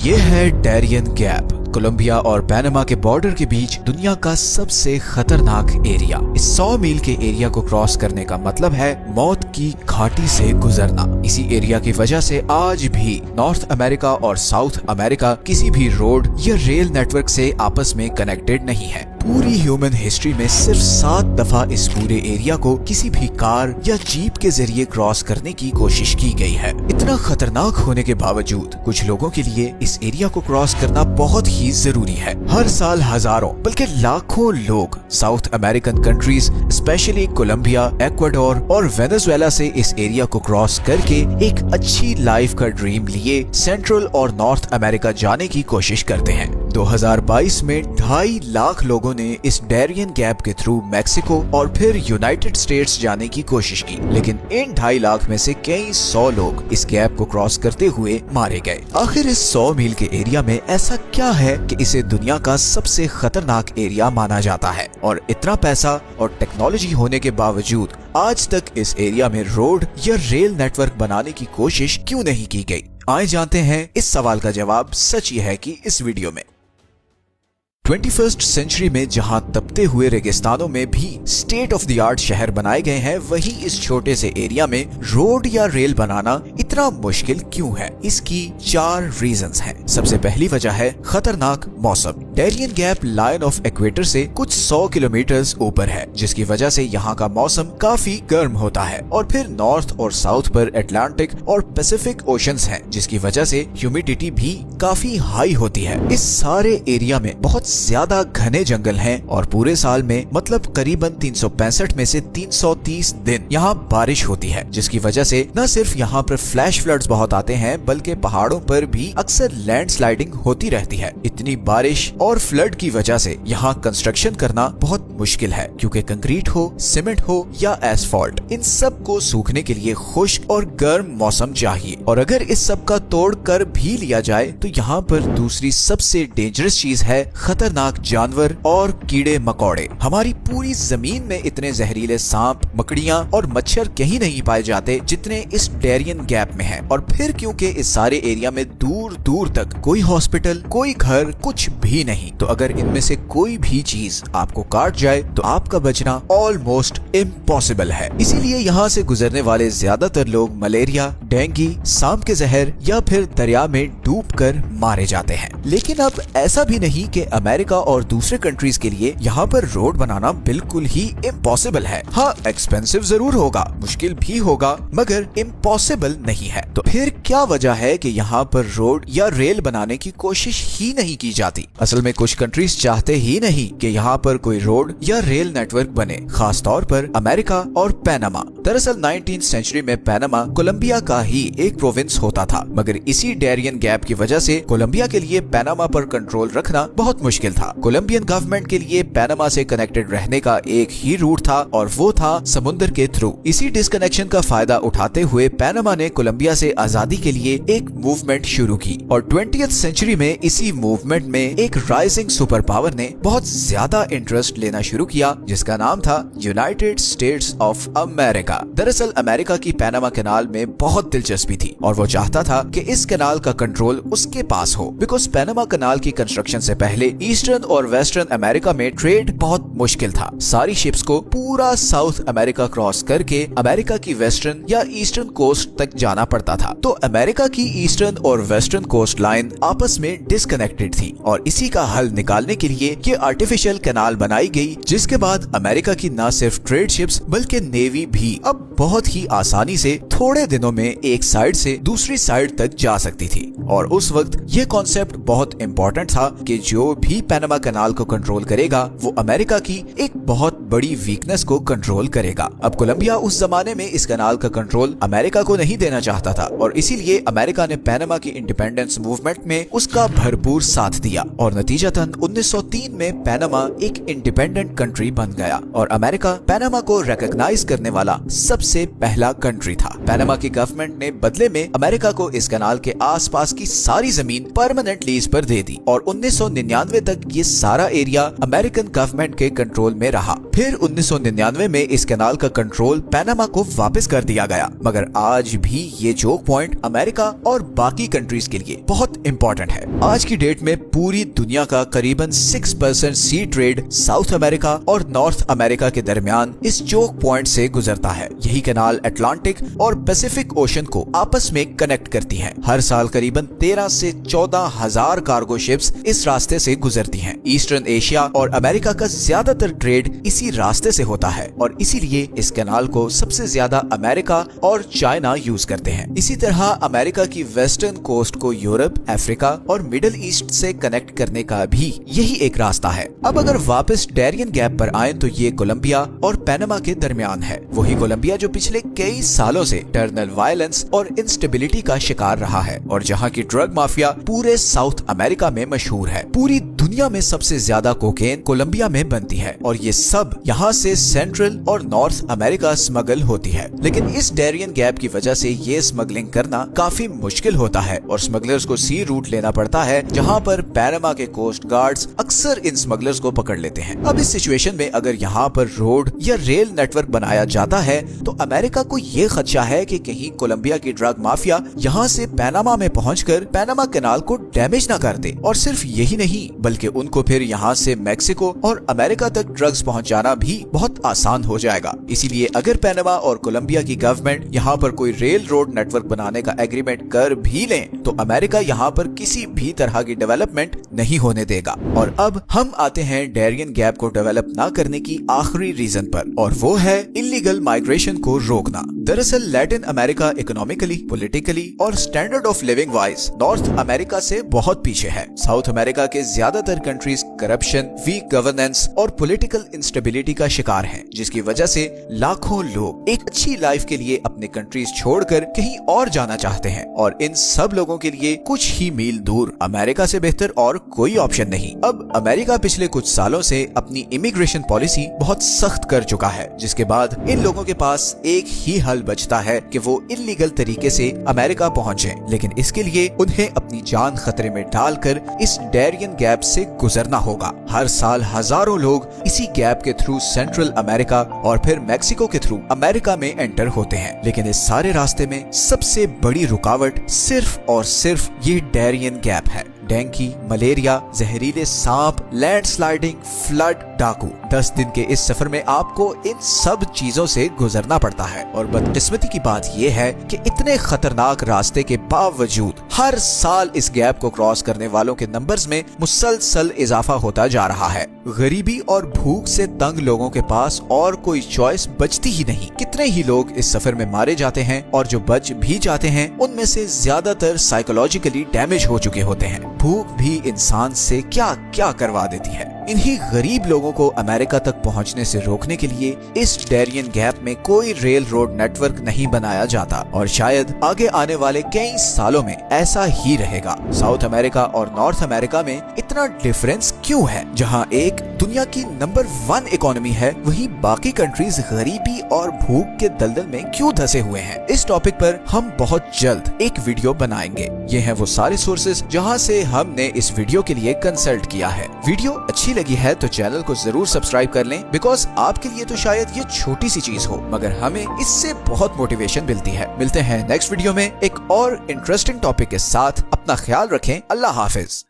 یہ ہے ڈیرین gap, Colombia اور پیناما کے بارڈر کے بیچ دنیا کا سب سے خطرناک ایریا۔ اس 100 میل کے ایریا کو کراس کرنے کا مطلب ہے موت کی گھاٹی سے گزرنا۔ اسی ایریا کی وجہ سے آج بھی نارتھ امریکہ اور ساؤتھ امریکہ کسی بھی روڈ یا ریل نیٹ ورک سے آپس میں کنیکٹڈ نہیں ہے۔ پوری ہیومن ہسٹری میں صرف 7 دفعہ اس پورے ایریا کو کسی بھی کار یا جیپ کے ذریعے کراس کرنے کی کوشش کی گئی ہے۔ اتنا خطرناک ہونے کے باوجود کچھ لوگوں کے لیے اس ایریا کو کراس کرنا بہت ہی ضروری ہے۔ ہر سال ہزاروں بلکہ لاکھوں لوگ south American countries especially Colombia, Ecuador اور وینزویلا سے اس ایریا کو کراس کر کے ایک اچھی لائف کا ڈریم لیے سینٹرل اور نارتھ امریکہ جانے کی کوشش کرتے ہیں۔ 2022 میں 2.5 لاکھ لوگوں نے اس ڈیرین گیپ کے تھرو میکسیکو اور پھر یونائٹڈ اسٹیٹس جانے کی کوشش کی، لیکن ان 2.5 لاکھ میں سے کئی 100 لوگ اس گیپ کو کراس کرتے ہوئے مارے گئے۔ آخر اس 100 میل کے ایریا میں ایسا کیا ہے کہ اسے دنیا کا سب سے خطرناک ایریا مانا جاتا ہے، اور اتنا پیسہ اور ٹیکنالوجی ہونے کے باوجود آج تک اس ایریا میں روڈ یا ریل نیٹ ورک بنانے کی کوشش کیوں نہیں کی گئی؟ آئے جانتے ہیں اس سوال کا جواب سچ یہ ہے کہ اس ویڈیو میں 21st سینچری میں جہاں تپتے ہوئے ریگستانوں میں بھی سٹیٹ آف دی آرٹ شہر بنائے گئے ہیں، وہیں اس چھوٹے سے ایریا میں روڈ یا ریل بنانا اتنا مشکل کیوں ہے؟ اس کی 4 ریزنز ہیں۔ سب سے پہلی وجہ ہے خطرناک موسم۔ ڈیرین گیپ لائن آف ایکویٹر سے کچھ 100 کلومیٹرز اوپر ہے، جس کی وجہ سے یہاں کا موسم کافی گرم ہوتا ہے، اور پھر نارتھ اور ساؤتھ پر اٹلانٹک اور پیسیفک اوشنز ہیں، جس کی وجہ سے ہیومیڈیٹی بھی کافی ہائی ہوتی ہے۔ اس سارے ایریا میں بہت زیادہ گھنے جنگل ہیں، اور پورے سال میں مطلب قریباً 365 میں سے 330 دن یہاں بارش ہوتی ہے، جس کی وجہ سے نہ صرف یہاں پر فلیش فلڈز بہت آتے ہیں بلکہ پہاڑوں پر بھی اکثر لینڈ سلائڈنگ ہوتی رہتی ہے۔ اتنی بارش اور فلڈ کی وجہ سے یہاں کنسٹرکشن کرنا بہت مشکل ہے، کیونکہ کنکریٹ ہو، سیمنٹ ہو یا ایسفالٹ، ان سب کو سوکھنے کے لیے خشک اور گرم موسم چاہیے، اور اگر اس سب کا توڑ کر بھی لیا جائے تو یہاں پر دوسری سب سے ڈینجرس چیز ہے خطرناک جانور اور کیڑے مکوڑے۔ ہماری پوری زمین میں اتنے زہریلے سانپ، مکڑیاں اور مچھر کہیں نہیں پائے جاتے جتنے اس ڈیرین گیپ میں ہیں، اور پھر کیونکہ اس سارے ایریا میں دور دور تک کوئی ہاسپٹل، کوئی گھر، کچھ بھی نہیں، تو اگر ان میں سے کوئی بھی چیز آپ کو کاٹ جائے تو آپ کا بچنا آلموسٹ امپاسبل ہے۔ اسی لیے یہاں سے گزرنے والے زیادہ تر لوگ ملیریا، ڈینگی، سانپ کے زہر یا پھر دریا میں ڈوب کر مارے جاتے ہیں۔ لیکن اب ایسا بھی نہیں کہ امریکہ اور دوسرے کنٹریز کے لیے یہاں پر روڈ بنانا بالکل ہی امپاسبل ہے۔ ہاں، ایکسپینسو ضرور ہوگا، مشکل بھی ہوگا، مگر امپاسبل نہیں ہے۔ تو پھر کیا وجہ ہے کہ یہاں پر روڈ یا ریل بنانے کی کوشش ہی نہیں کی جاتی؟ اصل میں کچھ کنٹریز چاہتے ہی نہیں کہ یہاں پر کوئی روڈ یا ریل نیٹ ورک بنے، خاص طور پر امریکہ اور پیناما۔ دراصل 19 سینچری میں پیناما کولمبیا کا ہی ایک پروونس ہوتا تھا، مگر اسی ڈیرین گیپ کی وجہ سے کولمبیا کے لیے پیناما پر کنٹرول رکھنا بہت مشکل تھا۔ کولمبین گورنمنٹ کے لیے پیناما سے کنیکٹڈ رہنے کا ایک ہی روٹ تھا، اور وہ تھا سمندر کے تھرو۔ اسی ڈسکنیکشن کا فائدہ اٹھاتے ہوئے پیناما نے کولمبیا سے آزادی کے لیے ایک موومنٹ شروع کی، اور 20th سینچری میں اسی موومنٹ میں ایک رائزنگ سپر پاور نے بہت زیادہ انٹرسٹ لینا شروع کیا، جس کا نام تھا یونائٹڈ اسٹیٹس آف امریکہ۔ دراصل امریکہ کی پیناما کینال میں بہت دلچسپی تھی، اور وہ چاہتا تھا کہ اس کینال کا کنٹرول اس کے پاس ہو، بیکاز پیناما کینال کی کنسٹرکشن سے پہلے ایسٹرن اور ویسٹرن امریکہ میں ٹریڈ بہت مشکل تھا۔ ساری شپس کو پورا ساؤتھ امریکہ کراس کر کے امریکہ کی ویسٹرن یا ایسٹرن کوسٹ تک جانا پڑتا تھا، تو امریکہ کی ایسٹرن اور ویسٹرن کوسٹ لائن آپس میں ڈسکنیکٹڈ تھی، اور اسی کا حل نکالنے کے لیے یہ آرٹیفیشل کینال بنائی گئی، جس کے بعد امریکہ کی نہ صرف ٹریڈ شپس بلکہ نیوی بھی اب بہت ہی آسانی سے تھوڑے دنوں میں ایک سائڈ سے دوسری سائڈ تک جا سکتی تھی۔ اور اس وقت یہ کانسیپٹ بہت امپورٹنٹ تھا کہ جو بھی پیناما کینال کو کنٹرول کرے گا وہ امریکہ کی ایک بہت بڑی ویکنس کو کنٹرول کرے گا۔ اب کولمبیا اس زمانے میں اس کینال کا کنٹرول امریکہ کو نہیں دینا چاہتا تھا، اور اسی لیے امریکہ نے پیناما کی انڈیپینڈنس موومنٹ میں اس کا بھرپور ساتھ دیا، اور नतीजतन 1903 में पैनामा एक इंडिपेंडेंट कंट्री बन गया और अमेरिका पैनामा को रिकॉग्नाइज करने वाला सबसे पहला कंट्री था। पैनामा की गवर्नमेंट ने बदले में अमेरिका को इस कनाल के आसपास की सारी जमीन परमानेंट लीज पर दे दी और 1999 तक ये सारा एरिया अमेरिकन गवर्नमेंट के कंट्रोल में रहा। फिर 1999 में इस कनाल का कंट्रोल पैनामा को वापस कर दिया गया, मगर आज भी ये चोक पॉइंट अमेरिका और बाकी कंट्रीज के लिए बहुत इंपॉर्टेंट है। आज की डेट में पूरी दुनिया का करीबन 6% सी ट्रेड साउथ अमेरिका और नॉर्थ अमेरिका के दरमियान इस चोक पॉइंट से गुजरता है। यही कनाल अटलांटिक और पैसिफिक ओशन को आपस में कनेक्ट करती है। हर साल करीबन 13 से 14 हजार कार्गो शिप्स इस रास्ते से गुजरती हैं। ईस्टर्न एशिया और अमेरिका का ज्यादातर ट्रेड इसी रास्ते से होता है और इसीलिए इस कनाल को सबसे ज्यादा अमेरिका और चाइना यूज करते हैं। इसी तरह अमेरिका की वेस्टर्न कोस्ट को यूरोप, अफ्रीका और मिडिल ईस्ट से कनेक्ट करने का भी यही एक रास्ता है। अब अगर वापस डैरियन गैप पर आए तो ये कोलंबिया और पैनामा के दरमियान है। वही कोलंबिया जो पिछले कई सालों से इंटरनल वायलेंस और इंस्टेबिलिटी का शिकार रहा है और जहाँ की ड्रग माफिया पूरे साउथ अमेरिका में मशहूर है। पूरी दुनिया में सबसे ज्यादा कोकेन कोलंबिया में बनती है और ये सब यहाँ से सेंट्रल और नॉर्थ अमेरिका स्मगल होती है। लेकिन इस डैरियन गैप की वजह से ये स्मगलिंग करना काफी मुश्किल होता है और स्मगलर्स को सी रूट लेना पड़ता है, जहाँ पर पैनामा के कोस्ट गार्ड्स अक्सर इन स्मगलर्स को पकड़ लेते हैं। अब इस सिचुएशन में अगर यहाँ पर रोड या रेल नेटवर्क बनाया जाता है तो अमेरिका को ये खदशा है कि कहीं कोलंबिया की ड्रग माफिया यहाँ से पैनामा में पहुंचकर पैनामा कैनाल को डैमेज ना कर दे। और सिर्फ यही नहीं बल्कि उनको फिर यहाँ से मैक्सिको और अमेरिका तक ड्रग्स पहुँचाना भी बहुत आसान हो जाएगा। इसीलिए अगर पैनामा और कोलंबिया की गवर्नमेंट यहाँ पर कोई रेल रोड नेटवर्क बनाने का एग्रीमेंट कर भी लें तो अमेरिका यहाँ पर किसी भी तरह की डेवलपमेंट नहीं होने देगा। और अब हम आते हैं डैरियन गैप को डेवलप ना करने की आखिरी रीजन पर, और वो है इलीगल माइग्रेशन को रोकना। दरअसल लैटिन अमेरिका इकोनॉमिकली, पॉलिटिकली और standard of living wise north America से बहुत पीछे है। साउथ अमेरिका के ज्यादातर कंट्रीज करप्शन, वीक गवर्नेंस और पॉलिटिकल इंस्टेबिलिटी का शिकार हैं, जिसकी वजह से लाखों लोग एक अच्छी लाइफ के लिए अपने कंट्रीज छोड़कर कहीं और जाना चाहते हैं और इन सब लोगों के लिए कुछ ही मील दूर अमेरिका से बेहतर और कोई ऑप्शन नहीं। अब अमेरिका पिछले कुछ सालों से अपनी इमिग्रेशन पॉलिसी बहुत सख्त कर चुका है, जिसके बाद इन लोगों के पास एक ही हल बचता है कि वो इलीगल तरीके से अमेरिका पहुंचे, लेकिन इसके लिए उन्हें अपनी जान खतरे में डालकर इस डैरियन गैप से गुजरना होगा। हर साल हजारों लोग इसी गैप के थ्रू सेंट्रल अमेरिका और फिर मैक्सिको के थ्रू अमेरिका में एंटर होते हैं, लेकिन इस सारे रास्ते में सबसे बड़ी रुकावट सिर्फ और सिर्फ ये डैरियन गैप है। डेंगू, मलेरिया, जहरीले सांप, लैंडस्लाइडिंग, फ्लड, डाकू। 10 दिन के इस सफर में आपको इन सब चीजों से गुजरना पड़ता है और बदकिस्मती की बात यह है कि इतने खतरनाक रास्ते के बावजूद हर साल इस गैप को क्रॉस करने वालों के नंबर्स में मुसलसल इजाफा होता जा रहा है। गरीबी और भूख से तंग लोगों के पास और कोई चॉइस बचती ही नहीं। कितने ही लोग इस सफर में मारे जाते हैं और जो बच भी जाते हैं उनमें से ज्यादातर साइकोलॉजिकली डैमेज हो चुके होते हैं। भूख भी इंसान से क्या क्या करवा देती है। इन्हीं गरीब लोगों को अमेरिका तक पहुंचने से रोकने के लिए इस डैरियन गैप में कोई रेल रोड नेटवर्क नहीं बनाया जाता और शायद आगे आने वाले कई सालों में ऐसा ही रहेगा। साउथ अमेरिका और नॉर्थ अमेरिका में इतना डिफरेंस क्यों है? जहां एक दुनिया की नंबर 1 इकोनॉमी है, वहीं बाकी कंट्रीज गरीबी और भूख के दलदल में क्यों धंसे हुए हैं? इस टॉपिक पर हम बहुत जल्द एक वीडियो बनाएंगे। ये हैं वो सारे सोर्सेज जहां से हमने इस वीडियो के लिए कंसल्ट किया है। वीडियो अच्छी लगी है तो चैनल को जरूर सब्सक्राइब कर लें, बिकॉज आपके लिए तो शायद ये छोटी सी चीज हो, मगर हमें इससे बहुत मोटिवेशन मिलती है। मिलते हैं नेक्स्ट वीडियो में एक और इंटरेस्टिंग टॉपिक के साथ। अपना ख्याल रखें। अल्लाह हाफिज।